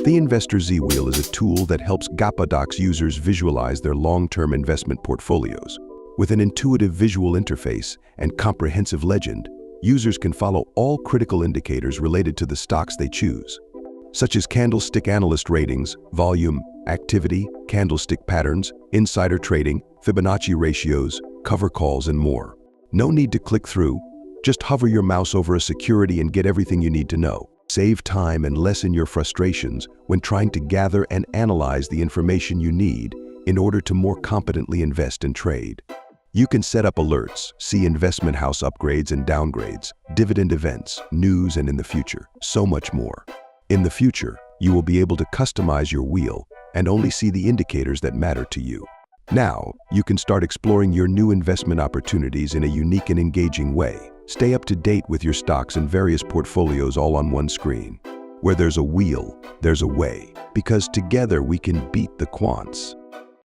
The Investor Z Wheel is a tool that helps Gapodox users visualize their long-term investment portfolios. With an intuitive visual interface and comprehensive legend, users can follow all critical indicators related to the stocks they choose, such as Candlestick analyst ratings, volume, activity, candlestick patterns, insider trading, Fibonacci ratios, cover calls, and more. No need to click through. Just hover your mouse over a security and get everything you need to know. Save time and lessen your frustrations when trying to gather and analyze the information you need in order to more competently invest and trade. You can set up alerts, see investment house upgrades and downgrades, dividend events, news, and in the future, so much more. In the future, you will be able to customize your wheel and only see the indicators that matter to you. Now, you can start exploring your new investment opportunities in a unique and engaging way. Stay up to date with your stocks and various portfolios all on one screen. Where there's a wheel, there's a way, because together we can beat the quants.